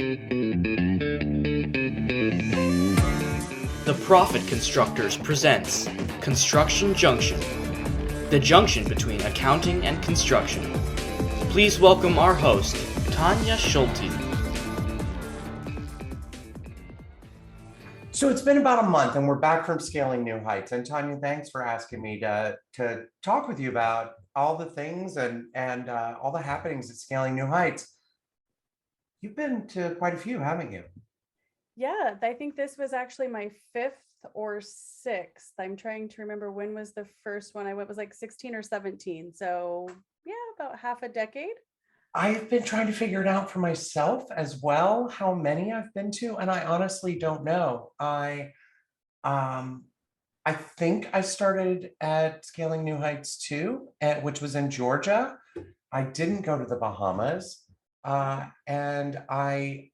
The Profit Constructors presents Construction Junction, the junction between accounting and construction. Please welcome our host, Tonya Schulte. So it's been about a month and we're back from Scaling New Heights. And Tonya, thanks for asking me to talk with you about all the things and all the happenings at Scaling New Heights. You've been to quite a few, haven't you? Yeah, I think this was actually my 5th or 6th. I'm trying to remember when was the first one I went. It was like 16 or 17. So yeah, about half a decade. I've been trying to figure it out for myself as well, how many I've been to, and I honestly don't know. I think I started at Scaling New Heights too, which was in Georgia. I didn't go to the Bahamas, and I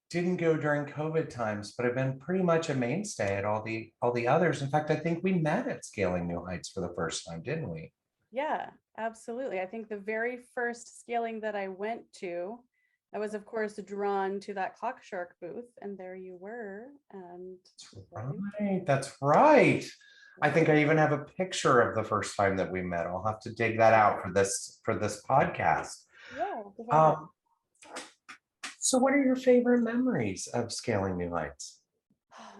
didn't go during COVID times, but I've been pretty much a mainstay at all the others. In fact, I think we met at Scaling New Heights for the first time, didn't we? Yeah, absolutely. I think the very first scaling that I went to, I was of course drawn to that Clock Shark booth, and there you were. And That's right. I think I even have a picture of the first time that we met. I'll have to dig that out for this podcast. Yeah. So what are your favorite memories of Scaling New Heights?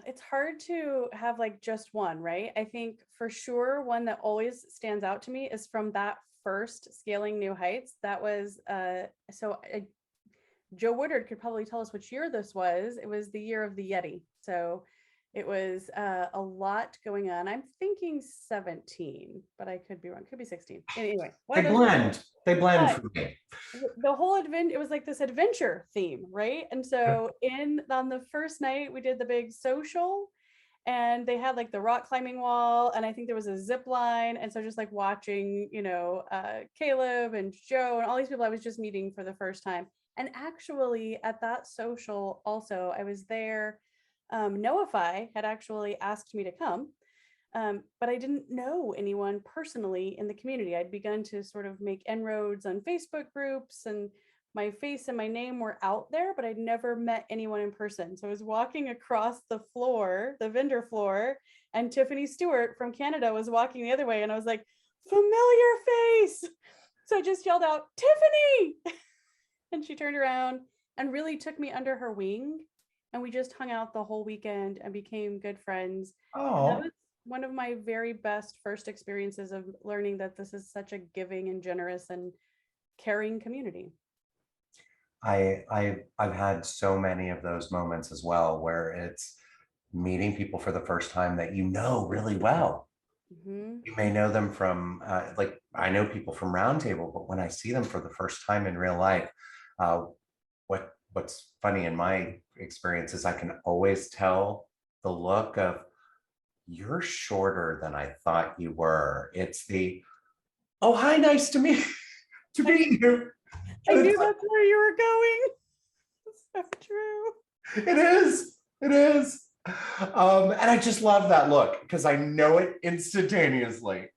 It's hard to have like just one, right? I think for sure one that always stands out to me is from that first Scaling New Heights. That was Joe Woodard could probably tell us which year this was. It was the year of the Yeti. So it was a lot going on. I'm thinking 17, but I could be wrong. Could be 16. Anyway, They blend for me. The whole event, it was like this adventure theme, right? And so on the first night, we did the big social, and they had like the rock climbing wall, and I think there was a zip line. And so just like watching, Caleb and Joe and all these people I was just meeting for the first time. And actually at that social also, I was there. Noafy had actually asked me to come, but I didn't know anyone personally in the community. I'd begun to sort of make inroads on Facebook groups, and my face and my name were out there, but I'd never met anyone in person. So I was walking across the floor, the vendor floor, and Tiffany Stewart from Canada was walking the other way, and I was like, familiar face. So I just yelled out, Tiffany! And she turned around and really took me under her wing. And we just hung out the whole weekend and became good friends. And that was one of my very best first experiences of learning that this is such a giving and generous and caring community. I've had so many of those moments as well, where it's meeting people for the first time that you know really well. Mm-hmm. You may know them from like I know people from Roundtable, but when I see them for the first time in real life, what's funny in my experience is I can always tell the look of, you're shorter than I thought you were. It's the, oh, hi, nice to meet you. I knew that's where you were going. So true. It is. And I just love that look because I know it instantaneously.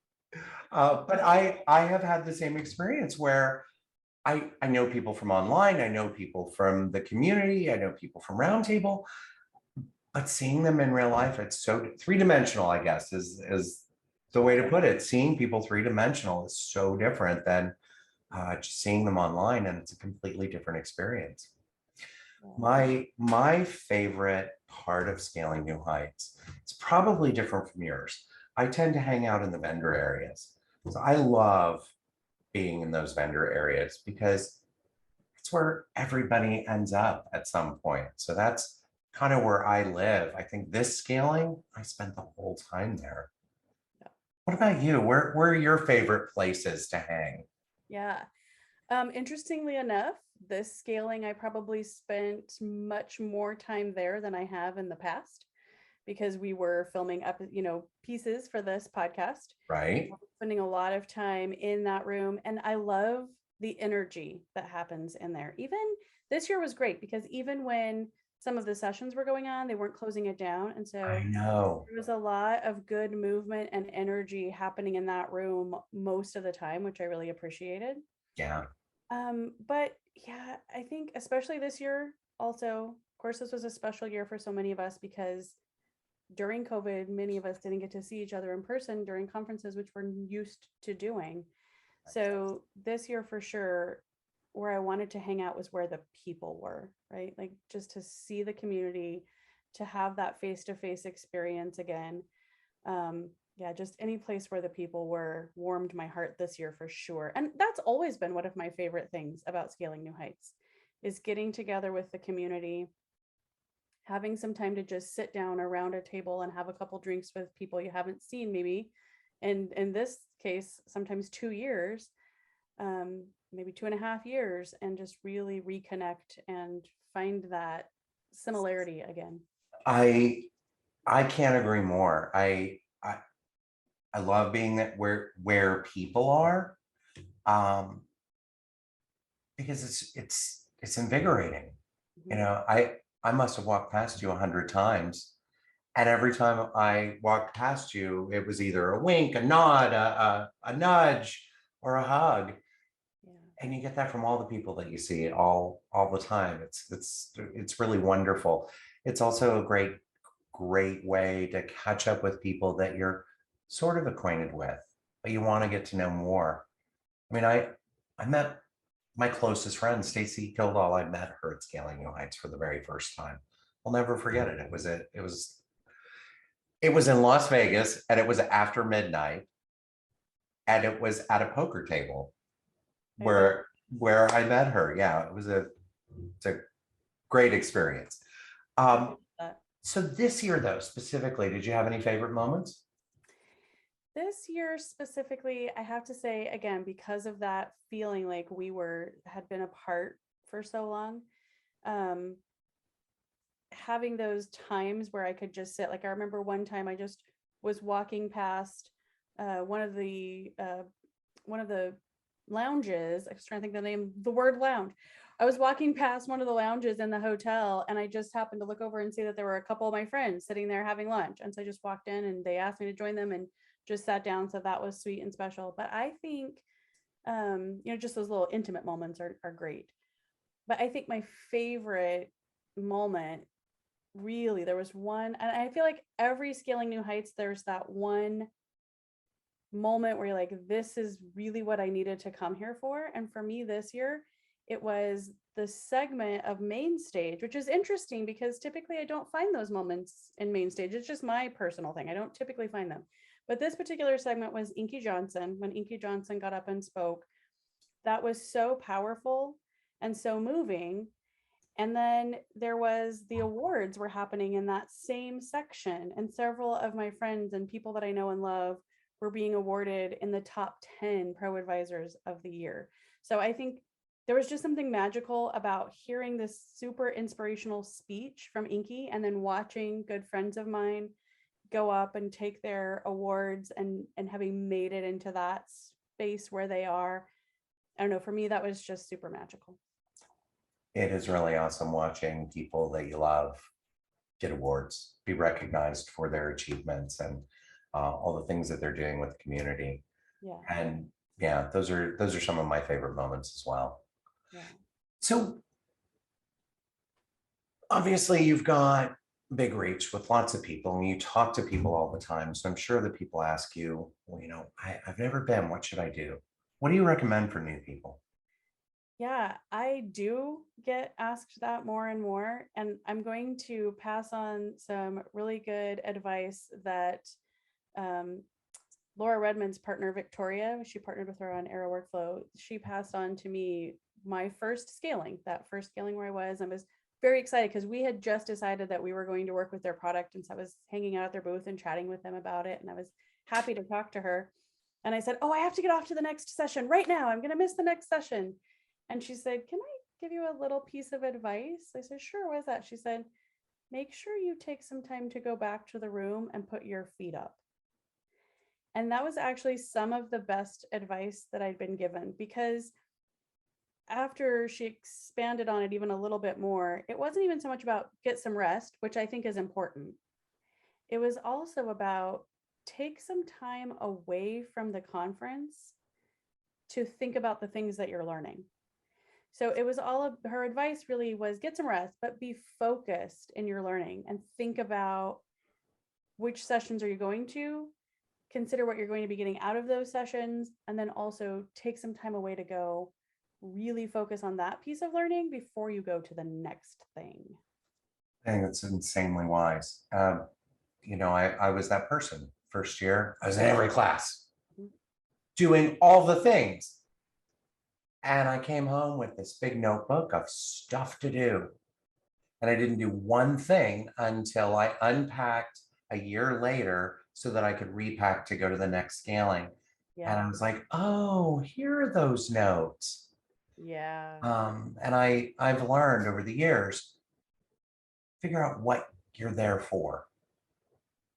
But I have had the same experience where I know people from online, I know people from the community, I know people from Roundtable, but seeing them in real life, it's so three-dimensional, I guess, is the way to put it. Seeing people three-dimensional is so different than just seeing them online, and it's a completely different experience. My favorite part of Scaling New Heights, it's probably different from yours. I tend to hang out in the vendor areas. So I love being in those vendor areas because it's where everybody ends up at some point. So that's kind of where I live. I think this scaling, I spent the whole time there. Yeah. What about you? Where are your favorite places to hang? Yeah. Interestingly enough, this scaling, I probably spent much more time there than I have in the past, because we were filming up, pieces for this podcast. Right. Spending a lot of time in that room. And I love the energy that happens in there. Even this year was great because even when some of the sessions were going on, they weren't closing it down. And so I know there was a lot of good movement and energy happening in that room most of the time, which I really appreciated. Yeah. But Yeah, I think especially this year, also, of course, this was a special year for so many of us because during COVID, many of us didn't get to see each other in person during conferences, which we're used to doing. So this year for sure, where I wanted to hang out was where the people were, right? Like just to see the community, to have that face-to-face experience again. Yeah, just any place where the people were warmed my heart this year for sure. And that's always been one of my favorite things about scaling new heights is getting together with the community, having some time to just sit down around a table and have a couple drinks with people you haven't seen maybe, and in this case sometimes 2 years, maybe 2.5 years, and just really reconnect and find that similarity again. I I can't agree more. I love being that where people are, um, because it's invigorating. You Mhm. know, I must have walked past you 100 times, and every time I walked past you, it was either a wink, a nod, a nudge, or a hug. Yeah. And you get that from all the people that you see all the time. It's really wonderful. It's also a great way to catch up with people that you're sort of acquainted with, but you want to get to know more. I mean, I met my closest friend, Stacy Kildall. I met her at Scaling New Heights for the very first time. I'll never forget it. It was in Las Vegas, and it was after midnight, and it was at a poker table I bet. where I met her. Yeah, it's a great experience. I Um, love that. so this year though, specifically, did you have any favorite moments? This year specifically, I have to say again, because of that feeling like we were had been apart for so long, um, having those times where I could just sit. Like I remember one time I just was walking past one of the lounges. I was trying to think the name, the word lounge. I was walking past one of the lounges in the hotel and I just happened to look over and see that there were a couple of my friends sitting there having lunch. And so I just walked in and they asked me to join them and just sat down. So that was sweet and special. But I think just those little intimate moments are great. But I think my favorite moment, really, there was one, and I feel like every scaling new heights, there's that one moment where you're like, this is really what I needed to come here for. And for me this year, it was the segment of main stage, which is interesting because typically I don't find those moments in main stage. It's just my personal thing. I don't typically find them. But this particular segment was Inky Johnson. When Inky Johnson got up and spoke, that was so powerful and so moving. And then there was the awards were happening in that same section. And several of my friends and people that I know and love were being awarded in the top 10 pro advisors of the year. So I think there was just something magical about hearing this super inspirational speech from Inky and then watching good friends of mine go up and take their awards and having made it into that space where they are. I don't know, for me, that was just super magical. It is really awesome watching people that you love get awards, be recognized for their achievements and all the things that they're doing with the community. Yeah. And yeah, those are some of my favorite moments as well. Yeah. So obviously you've got big reach with lots of people and you talk to people all the time. So I'm sure that people ask you, well, I've never been, what should I do? What do you recommend for new people? Yeah, I do get asked that more and more. And I'm going to pass on some really good advice that um, Laura Redmond's partner, Victoria, she partnered with her on Arrow Workflow. She passed on to me my that first scaling where I was very excited because we had just decided that we were going to work with their product. And so I was hanging out at their booth and chatting with them about it. And I was happy to talk to her. And I said, oh, I have to get off to the next session right now. I'm going to miss the next session. And she said, can I give you a little piece of advice? I said, sure. What is that? She said, make sure you take some time to go back to the room and put your feet up. And that was actually some of the best advice that I'd been given, because after she expanded on it even a little bit more, it wasn't even so much about get some rest, which I think is important. It was also about take some time away from the conference to think about the things that you're learning. So it was all of her advice really was get some rest, but be focused in your learning and think about which sessions are you going to, consider what you're going to be getting out of those sessions, and then also take some time away to go really focus on that piece of learning before you go to the next thing. I think that's insanely wise. I was that person. First year, I was in every class doing all the things. And I came home with this big notebook of stuff to do. And I didn't do one thing until I unpacked a year later so that I could repack to go to the next scaling. And I was like, oh, here are those notes. Yeah. And I've learned over the years, figure out what you're there for.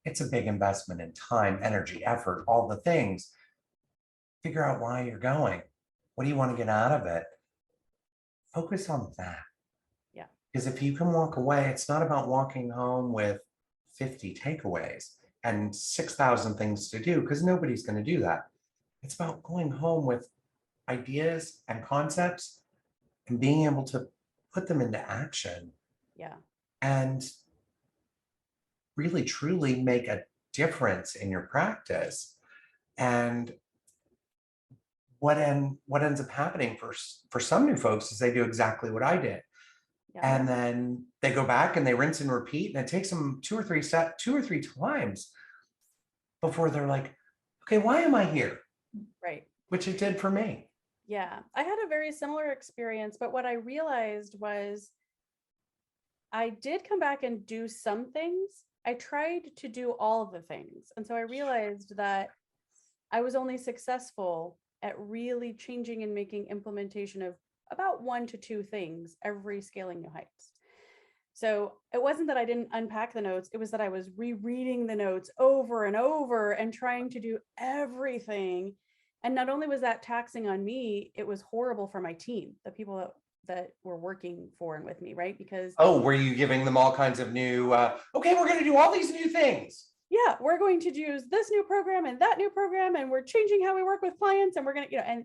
It's a big investment in time, energy, effort, all the things. Figure out why you're going. What do you want to get out of it? Focus on that. Yeah. Because if you can walk away, it's not about walking home with 50 takeaways and 6,000 things to do, because nobody's going to do that. It's about going home with ideas and concepts and being able to put them into action. Yeah. And really, truly make a difference in your practice. And what ends up happening for some new folks is they do exactly what I did. Yeah. And then they go back and they rinse and repeat, and it takes them two or three times before they're like, okay, why am I here? Right. Which it did for me. Yeah. I had a very similar experience, but what I realized was I did come back and do some things. I tried to do all of the things. And so I realized that I was only successful at really changing and making implementation of about 1 to 2 things every Scaling New Heights. So it wasn't that I didn't unpack the notes, it was that I was rereading the notes over and over and trying to do everything. And not only was that taxing on me, it was horrible for my team, the people that were working for and with me, right? Because were you giving them all kinds of new, okay, we're going to do all these new things. Yeah, we're going to use this new program and that new program, and we're changing how we work with clients, and we're going to, and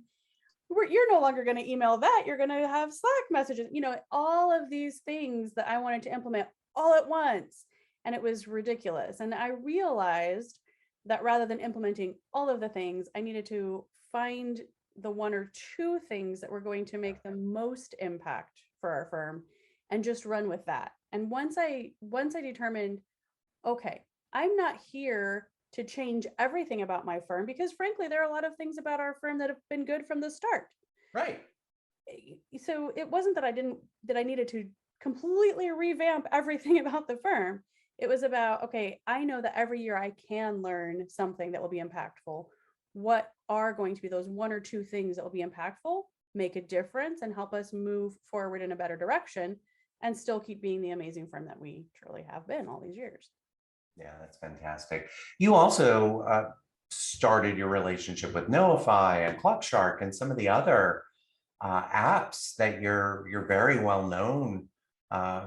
you're no longer going to email that. You're going to have Slack messages, all of these things that I wanted to implement all at once. And it was ridiculous. And I realized that rather than implementing all of the things, I needed to find the 1 or 2 things that were going to make the most impact for our firm and just run with that. And once I determined, okay, I'm not here to change everything about my firm, because frankly, there are a lot of things about our firm that have been good from the start. Right. So it wasn't that I needed to completely revamp everything about the firm. It was about, okay, I know that every year I can learn something that will be impactful. What are going to be those 1 or 2 things that will be impactful, make a difference, and help us move forward in a better direction, and still keep being the amazing firm that we truly have been all these years. Yeah, that's fantastic. You also started your relationship with Notify and ClockShark and some of the other apps that you're very well known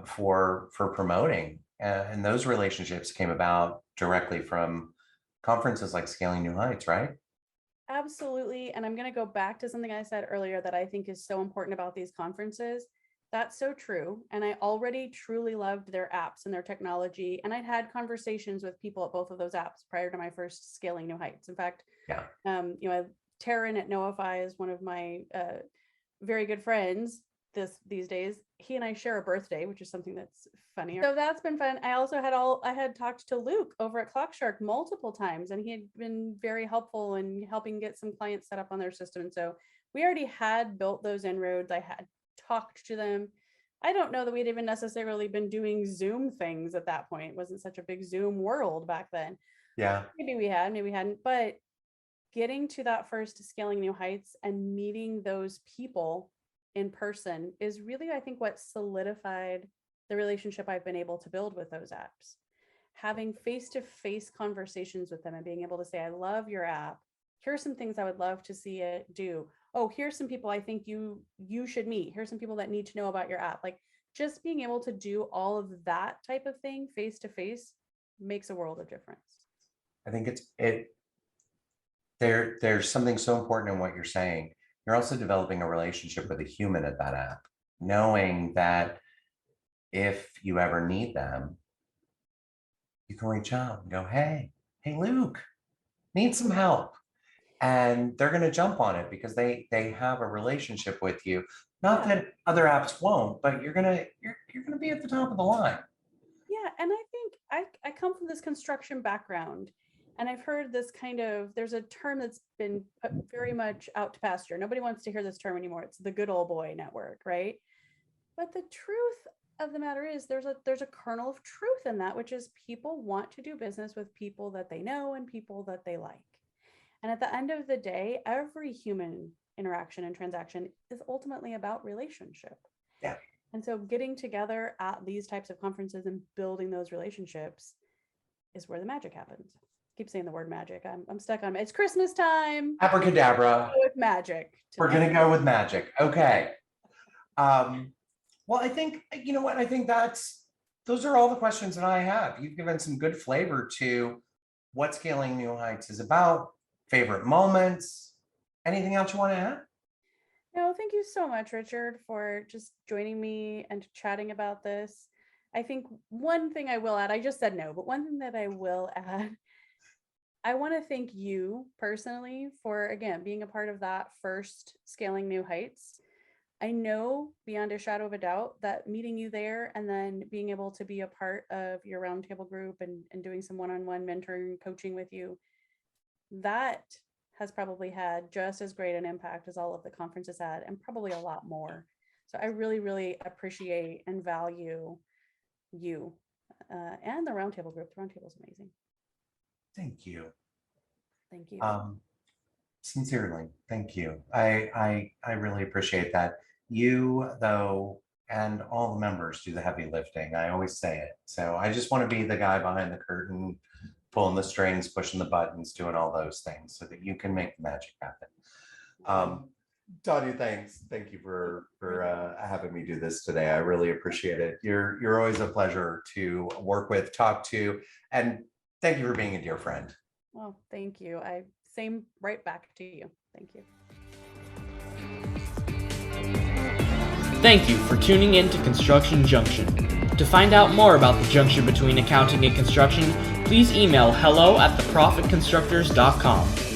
for promoting. And those relationships came about directly from conferences like Scaling New Heights, right? Absolutely. And I'm going to go back to something I said earlier that I think is so important about these conferences. That's so true. And I already truly loved their apps and their technology. And I'd had conversations with people at both of those apps prior to my first Scaling New Heights. In fact, Yeah. Taryn at Notify is one of my very good friends these days. He and I share a birthday, which is something that's funny. So that's been fun. I had talked to Luke over at ClockShark multiple times, and he had been very helpful in helping get some clients set up on their system. And so we already had built those inroads. I had talked to them. I don't know that we'd even necessarily been doing Zoom things at that point. It wasn't such a big Zoom world back then. Yeah. Maybe we hadn't, but getting to that first Scaling New Heights and meeting those people in person is really, I think, what solidified the relationship I've been able to build with those apps. Having face-to-face conversations with them and being able to say, I love your app. Here's some things I would love to see it do. Oh, here's some people I think you should meet. Here's some people that need to know about your app. Like, just being able to do all of that type of thing face-to-face makes a world of difference. I think there's something so important in what you're saying. you're also developing a relationship with a human at that app, knowing that if you ever need them, you can reach out and go, hey, Luke, need some help. And they're going to jump on it because they have a relationship with you. Not Yeah. that other apps won't, but you're gonna be at the top of the line. Yeah, and I think I come from this construction background, and I've heard this there's a term that's been put very much out to pasture. Nobody wants to hear this term anymore. It's the good old boy network, right? But the truth of the matter is there's a kernel of truth in that, which is people want to do business with people that they know and people that they like. And at the end of the day, every human interaction and transaction is ultimately about relationship. Yeah. And so getting together at these types of conferences and building those relationships is where the magic happens. I keep saying the word magic. I'm stuck on it. It's Christmas time. Abracadabra. With magic. We're going to go with magic. Okay. Well, I think, you know what? I think those are all the questions that I have. You've given some good flavor to what Scaling New Heights is about, favorite moments. Anything else you want to add? No, thank you so much, Richard, for just joining me and chatting about this. I think one thing I will add, I just said no, but one thing that I will add, I want to thank you personally for, again, being a part of that first Scaling New Heights. I know beyond a shadow of a doubt that meeting you there and then being able to be a part of your roundtable group and doing some one-on-one mentoring, coaching with you, that has probably had just as great an impact as all of the conferences had, and probably a lot more. So I really, really appreciate and value you and the roundtable group. The roundtable is amazing. Thank you. Thank you. Sincerely, thank you. I really appreciate that. You, though, and all the members do the heavy lifting. I always say it. So I just want to be the guy behind the curtain, pulling the strings, pushing the buttons, doing all those things so that you can make the magic happen. Tonya, thanks. Thank you for having me do this today. I really appreciate it. You're always a pleasure to work with, talk to, and thank you for being a dear friend. Well, thank you. Same right back to you. Thank you. Thank you for tuning in to Construction Junction. To find out more about the junction between accounting and construction, please email hello@theprofitconstructors.com.